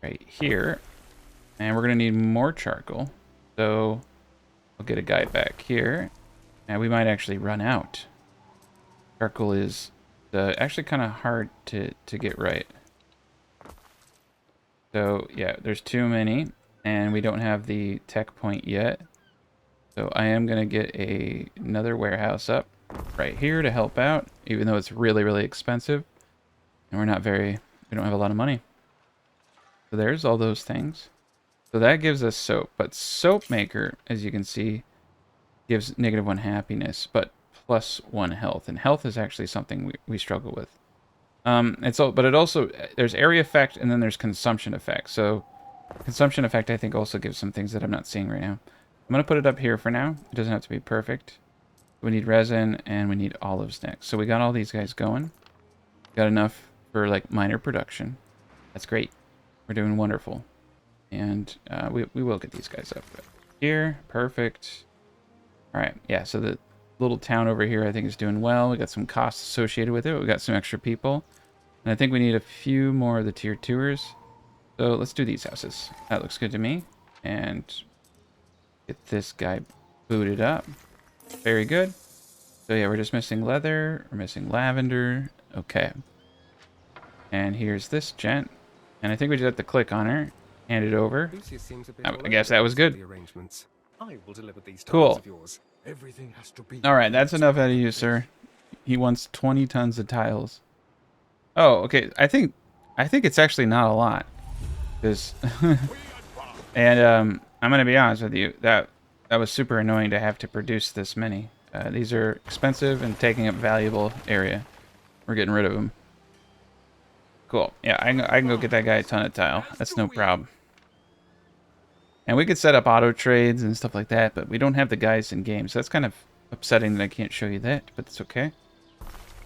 right here. And we're going to need more charcoal. So I'll get a guy back here. And we might actually run out. Charcoal is actually kind of hard to get right. So yeah, there's too many. And we don't have the tech point yet. So I am going to get another warehouse up right here to help out. Even though it's really, really expensive. And we don't have a lot of money. So there's all those things. So that gives us soap. But soap maker, as you can see, gives -1 happiness, but +1 health. And health is actually something we struggle with. But it also, there's area effect and then there's consumption effect. So consumption effect, I think, also gives some things that I'm not seeing right now. I'm going to put it up here for now. It doesn't have to be perfect. We need resin and we need olives next. So we got all these guys going. Got enough for like minor production. That's great. We're doing wonderful. And we will get these guys up here. Perfect. All right. Yeah, so the little town over here I think is doing well. We got some costs associated with it. We got some extra people. And I think we need a few more of the tier 2ers. So let's do these houses. That looks good to me. And get this guy booted up. Very good. So yeah, we're just missing leather. We're missing lavender. Okay. And here's this gent. And I think we just have to click on her. Hand it over. I guess that was good. Cool. Alright, that's enough out of you, sir. He wants 20 tons of tiles. Oh, okay. I think it's actually not a lot. And I'm gonna be honest with you, that was super annoying to have to produce this many. These are expensive and taking up valuable area. We're getting rid of them. Cool. Yeah, I can go get that guy a ton of tile. That's no problem. And we could set up auto trades and stuff like that, but we don't have the guys in game, so that's kind of upsetting that I can't show you that. But it's okay.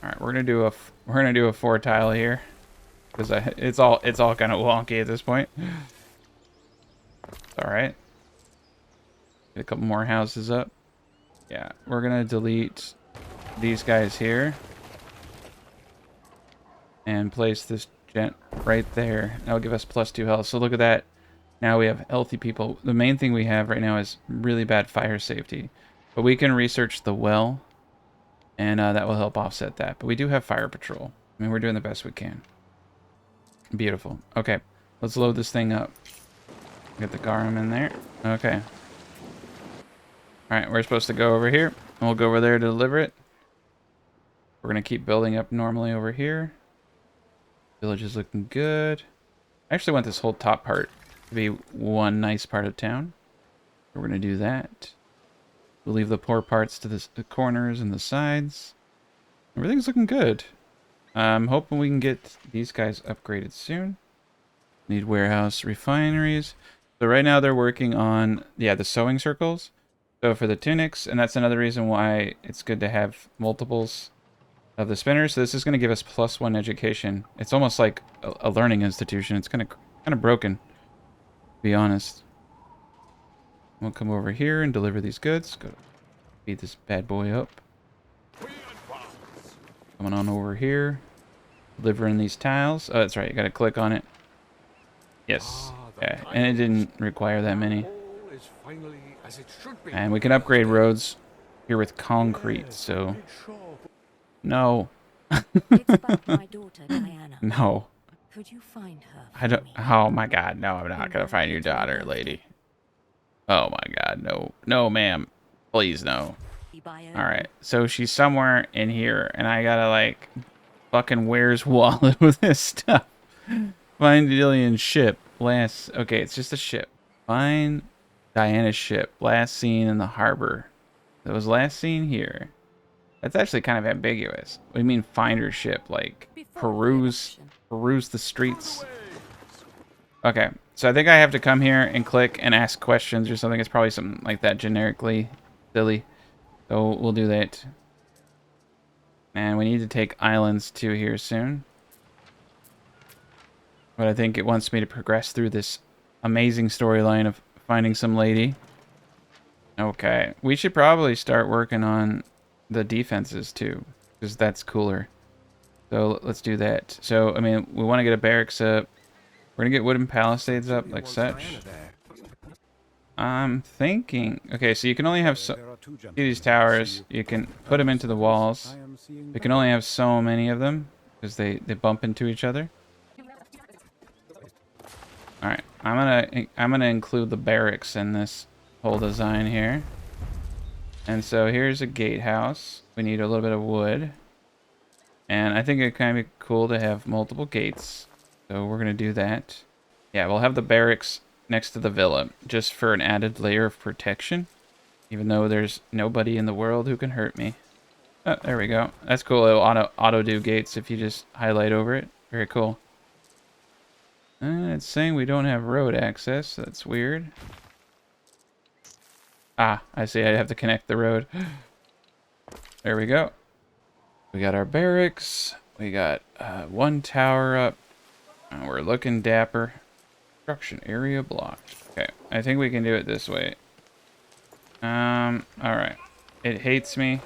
All right, we're gonna do a 4 tile here because it's all kind of wonky at this point. All right. Get a couple more houses up. Yeah, we're gonna delete these guys here and place this gent right there. That'll give us +2 health. So look at that. Now we have healthy people. The main thing we have right now is really bad fire safety. But we can research the well, and that will help offset that. But we do have fire patrol. I mean, we're doing the best we can. Beautiful. Okay, let's load this thing up. Get the garum in there. Okay. Alright, we're supposed to go over here. And we'll go over there to deliver it. We're going to keep building up normally over here. Village is looking good. I actually want this whole top part to be one nice part of town. We're going to do that. We'll leave the poor parts to the corners and the sides. Everything's looking good. I'm hoping we can get these guys upgraded soon. Need warehouse refineries. So right now they're working on, yeah, the sewing circles. So for the tunics, and that's another reason why it's good to have multiples of the spinners. So this is going to give us +1 education. It's almost like a learning institution. It's kind of broken, to be honest. We'll come over here and deliver these goods. Go feed this bad boy up. Coming on over here. Delivering these tiles. Oh, that's right. You got to click on it. Yes. Yeah, and it didn't require that many. And we can upgrade roads here with concrete, so... No. It's about my daughter, Diana. No. Could you find her? I don't... Oh my god, no, I'm not gonna find your daughter, lady. Oh my god, no. No, ma'am. Please, no. Alright, so she's somewhere in here, and I gotta, like, fucking where's Wallet with this stuff? Find Dillian's ship. Okay, it's just a ship. Find Diana's ship. Last seen in the harbor. It was last seen here. That's actually kind of ambiguous. What do you mean find her ship? Like, peruse the streets? Okay, so I think I have to come here and click and ask questions or something. It's probably something like that, generically silly. So we'll do that. And we need to take islands too here soon. But I think it wants me to progress through this amazing storyline of finding some lady. Okay, we should probably start working on the defenses too, because that's cooler. So let's do that. So, I mean, we want to get a barracks up. We're going to get wooden palisades up like such. I'm thinking... Okay, so you can only have see these towers. You can put them into the walls. You can only have so many of them because they bump into each other. Alright, I'm gonna include the barracks in this whole design here. And so here's a gatehouse. We need a little bit of wood. And I think it kind of be cool to have multiple gates. So we're gonna do that. Yeah, we'll have the barracks next to the villa, just for an added layer of protection. Even though there's nobody in the world who can hurt me. Oh, there we go. That's cool. It'll auto do gates if you just highlight over it. Very cool. It's saying we don't have road access. That's weird. Ah, I see. I have to connect the road. There we go. We got our barracks. We got one tower up. We're looking dapper. Construction area blocked. Okay, I think we can do it this way. Alright. It hates me.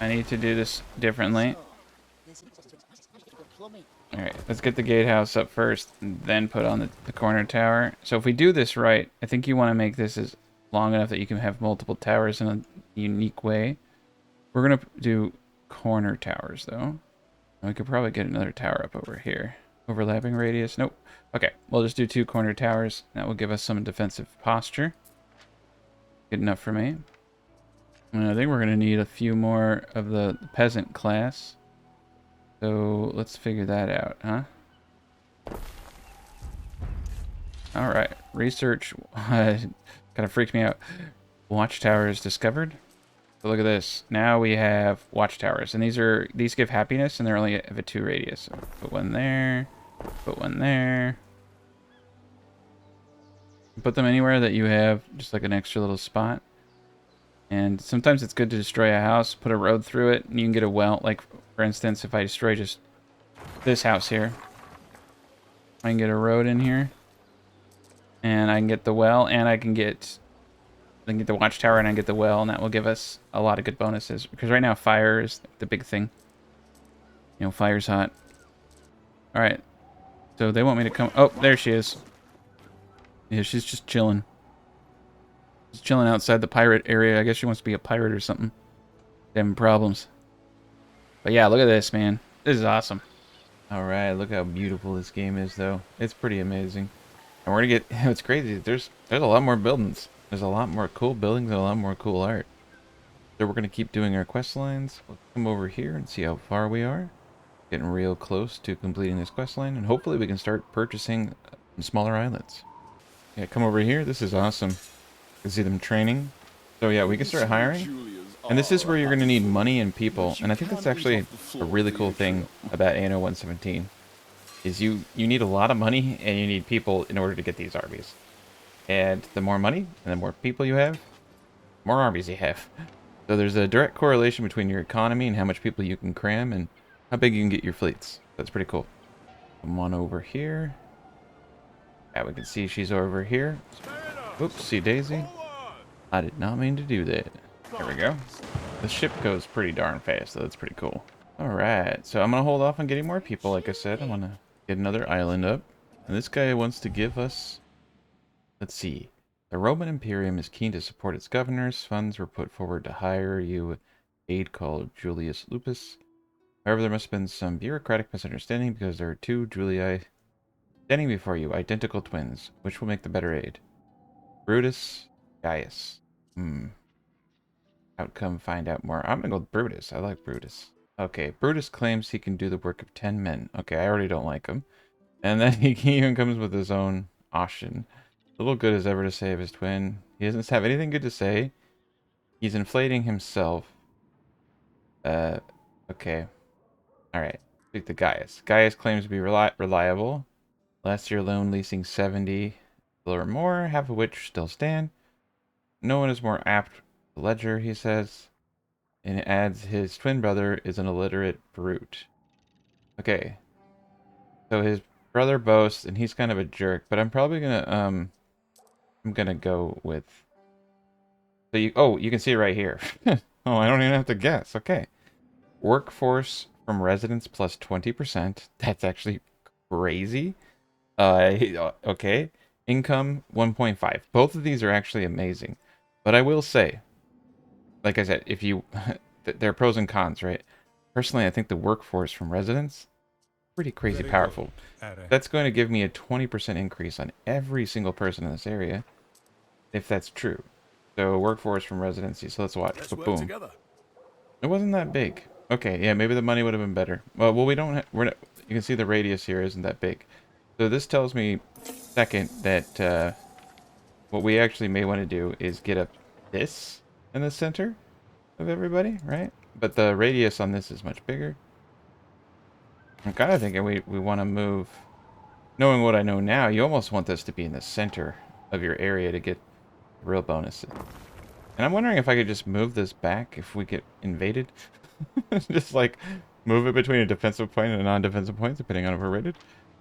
I need to do this differently. Alright, let's get the gatehouse up first, and then put on the corner tower. So if we do this right, I think you want to make this as long enough that you can have multiple towers in a unique way. We're going to do corner towers, though. We could probably get another tower up over here. Overlapping radius. Nope. Okay, we'll just do 2 corner towers. That will give us some defensive posture. Good enough for me. And I think we're going to need a few more of the peasant class. So let's figure that out, huh? Alright, research kind of freaked me out. Watchtowers discovered. So look at this. Now we have watchtowers, and these give happiness, and they're only have a 2 radius. So put one there, put one there. Put them anywhere that you have just like an extra little spot. And sometimes it's good to destroy a house, put a road through it, and you can get a well. Like, for instance, if I destroy just this house here, I can get a road in here. And I can get the well, and I can get Then get the watchtower and I get the well, and that will give us a lot of good bonuses. Because right now fire is the big thing. You know, fire's hot. Alright. So they want me to come... Oh, there she is. Yeah, she's just chilling. She's chilling outside the pirate area. I guess she wants to be a pirate or something. Having problems. But yeah, look at this, man. This is awesome. Alright, look how beautiful this game is, though. It's pretty amazing. And we're gonna get... It's crazy. There's a lot more buildings. There's a lot more cool buildings and a lot more cool art. So we're gonna keep doing our quest lines. We'll come over here and see how far we are. Getting real close to completing this quest line, and hopefully we can start purchasing smaller islands. Yeah, come over here. This is awesome. You can see them training. So yeah, we can start hiring. And this is where you're going to need money and people. And I think that's actually a really cool thing about Anno 117. Is you need a lot of money and you need people in order to get these armies. And the more money and the more people you have, more armies you have. So there's a direct correlation between your economy and how much people you can cram and how big you can get your fleets. That's pretty cool. Come on over here. Yeah, we can see she's over here. Oopsie daisy. I did not mean to do that. There we go. The ship goes pretty darn fast, so that's pretty cool. Alright, so I'm going to hold off on getting more people. Like I said, I'm going to get another island up. And this guy wants to give us... Let's see. The Roman Imperium is keen to support its governors. Funds were put forward to hire you aide called Julius Lupus. However, there must have been some bureaucratic misunderstanding because there are two Julii standing before you, identical twins. Which will make the better aide? Brutus, Gaius. Outcome, find out more. I'm gonna go with Brutus. I like Brutus. Okay, Brutus claims he can do the work of 10 men. Okay, I already don't like him. And then he even comes with his own Oshin. Little good as ever to say of his twin. He doesn't have anything good to say. He's inflating himself. Okay. Alright. Speak to Gaius. Gaius claims to be reliable. Last year alone leasing 70 or more, half of which still stand. No one is more apt to ledger, he says. And it adds his twin brother is an illiterate brute. Okay. So his brother boasts, and he's kind of a jerk, but I'm probably gonna, I'm gonna go with... So you can see right here. Oh, I don't even have to guess. Okay. Workforce from residents plus 20%. That's actually crazy. Okay. Income 1.5. Both of these are actually amazing. But I will say, like I said, if you... there are pros and cons, right? Personally, I think the workforce from residents, pretty crazy powerful. That's going to give me a 20% increase on every single person in this area, if that's true. So workforce from residency. So let's watch. Boom. It wasn't that big. Okay, yeah, maybe the money would have been better. Well, we don't. You can see the radius here isn't that big. So this tells me, second, that what we actually may want to do is get up this in the center of everybody, right? But the radius on this is much bigger. I'm kind of thinking we want to move. Knowing what I know now, you almost want this to be in the center of your area to get real bonuses. And I'm wondering if I could just move this back if we get invaded. Just like move it between a defensive point and a non-defensive point, depending on if we're rated.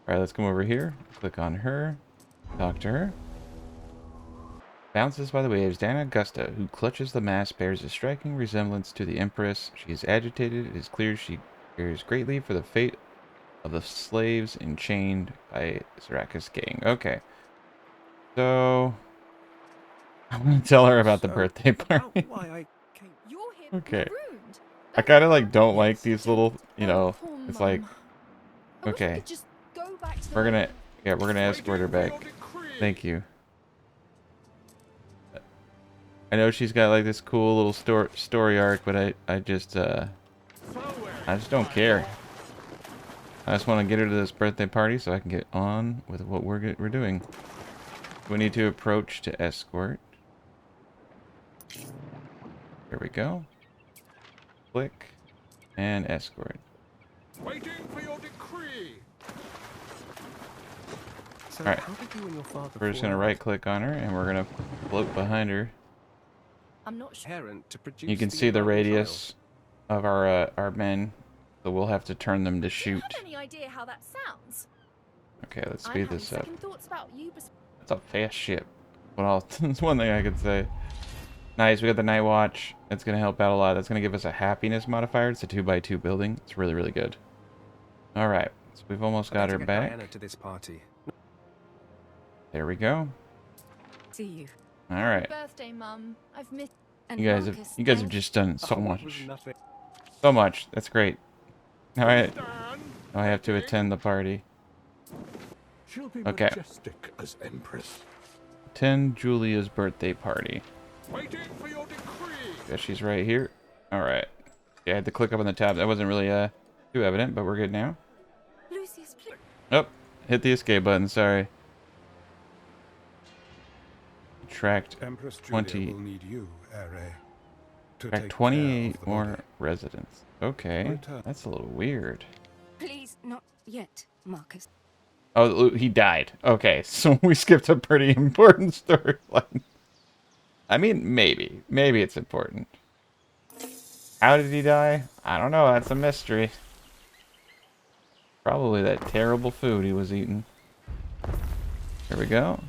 Alright, let's come over here. Click on her. Talk to her. Bounces by the waves, Dana Augusta, who clutches the mast, bears a striking resemblance to the Empress. She is agitated. It is clear she cares greatly for the fate of the slaves enchained by Syracuse gang. Okay. So... I'm gonna tell her about the birthday party. Okay. I kind of like don't like these little, you know, it's like, okay. We're gonna escort her back. Thank you. I know she's got like this cool little story arc, but I just don't care. I just want to get her to this birthday party so I can get on with what we're doing. We need to approach to escort. Here we go. Click and escort. Waiting for your decree. So Alright. how did you and your father We're just fall gonna out? right click on her and we're gonna float behind her. I'm not sure. Parent to produce You can see the abundant radius of our men, so we'll have to turn them to shoot. I have any idea how that sounds. Okay, let's I'm speed having this up. second thoughts about you. It's a fast ship. Well, that's one thing I could say. Nice, we got the Night Watch. That's going to help out a lot. That's going to give us a happiness modifier. It's a 2x2 building. It's really, really good. Alright, so we've almost got her Get back. Diana to this party. There we go. See you. Alright. Birthday, Mum. I've missed. And You guys have Marcus, just thank done so Oh, much. it was nothing. So much. That's great. Alright. Now I have to attend the party. She'll be Okay. majestic as Empress. Attend Julia's birthday party. Waiting for your decree. Guess she's right here. Alright. Yeah, I had to click up on the tab. That wasn't really too evident, but we're good now. Lucius, please. Oh, hit the escape button, sorry. Attract Empress 20. Julia will need you, Ere, to Attract take 28 care of the more body. residents. Okay, Return. that's a little weird. Please, not yet, Marcus. Oh, he died. Okay, so we skipped a pretty important storyline. I mean, maybe. Maybe it's important. How did he die? I don't know. That's a mystery. Probably that terrible food he was eating. There we go.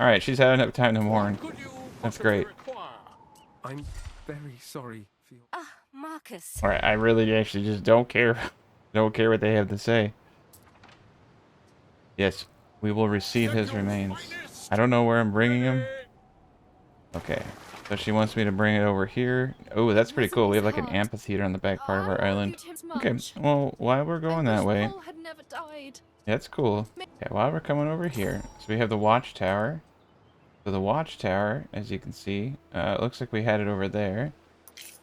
Alright, she's had enough time to mourn. Could you That's possibly great. require? I'm very sorry for your... Ah, Marcus. Alright, I really actually just don't care. Don't care what they have to say. Yes, we will receive his remains. I don't know where I'm bringing him. Okay, so she wants me to bring it over here. Oh, that's pretty cool. We have like an amphitheater on the back part of our island. Okay, well, while we're going that way, Had never died. that's cool. Okay, while we're coming over here, so we have the watchtower. So the watchtower, as you can see, it looks like we had it over there.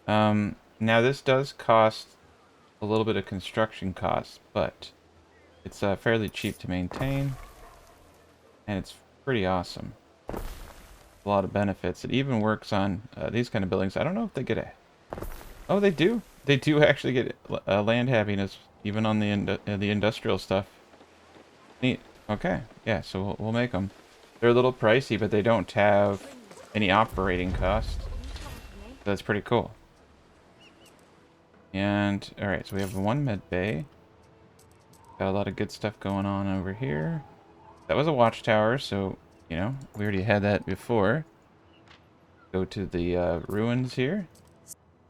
Now this does cost a little bit of construction costs, but it's fairly cheap to maintain, and it's pretty awesome. A lot of benefits. It even works on these kind of buildings. I don't know if they get a... Oh, they do. They do actually get land happiness, even on the industrial stuff. Neat. Okay. Yeah, so we'll make them. They're a little pricey, but they don't have any operating cost. That's pretty cool. And, alright, so we have one med bay. Got a lot of good stuff going on over here. That was a watchtower, so, you know, we already had that before. Go to the ruins here.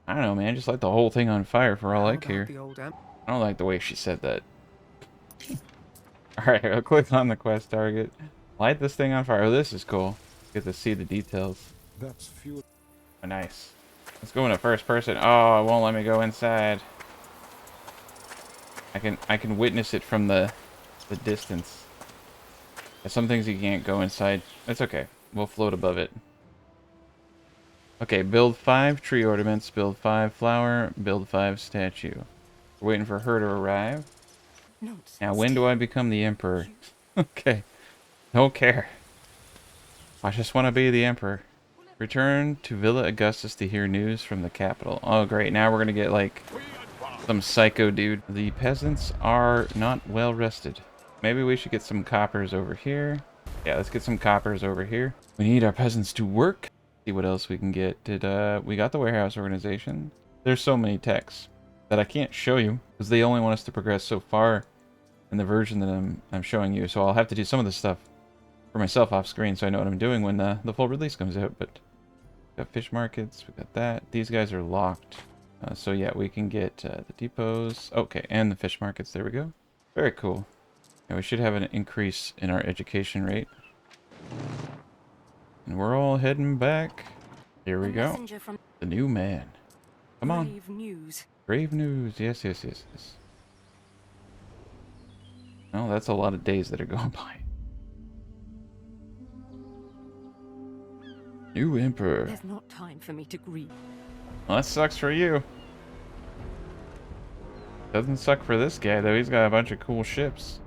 I don't know, man. Just light the whole thing on fire for all How I about care. the old amp? I don't like the way she said that. Alright, I'll click on the quest target. Light this thing on fire. Oh, this is cool. Get to see the details. That's fuel. Oh, nice. Let's go into first person. Oh, it won't let me go inside. I can witness it from the distance. There's some things you can't go inside. That's okay. We'll float above it. Okay, build 5 tree ornaments, build 5 flower, build 5 statue. We're waiting for her to arrive. Nonsense. Now, when do I become the emperor? Okay. Don't care. I just want to be the emperor. Return to Villa Augustus to hear news from the capital. Oh, great. Now we're going to get, like, some psycho dude. The peasants are not well rested. Maybe we should get some coppers over here. Yeah, let's get some coppers over here. We need our peasants to work. See what else we can get. We got the warehouse organization. There's so many techs that I can't show you because they only want us to progress so far in the version that I'm showing you. So I'll have to do some of this stuff for myself off screen so I know what I'm doing when the full release comes out. But we got fish markets, we got that. These guys are locked. So yeah, we can get the depots. Okay, and the fish markets. There we go. Very cool. And we should have an increase in our education rate. And we're all heading back. Here we A go. messenger from The new man. Come on. Grave News. Grave news. Yes, yes, yes, yes. Well, that's a lot of days that are going by. New emperor. There's not time for me to grieve. Well, that sucks for you. Doesn't suck for this guy, though. He's got a bunch of cool ships.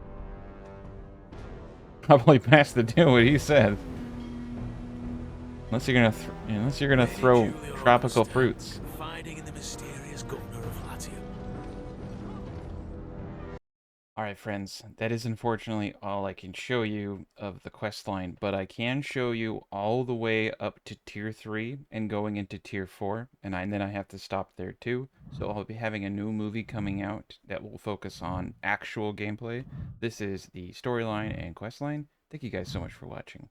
Probably passed the deal what he said. Unless you're gonna throw tropical fruits. Confiding in the mysterious governor of Latium. Alright friends, that is unfortunately all I can show you of the quest line, but I can show you all the way up to tier 3 and going into tier 4, and then I have to stop there too. So I'll be having a new movie coming out that will focus on actual gameplay. This is the storyline and quest line. Thank you guys so much for watching.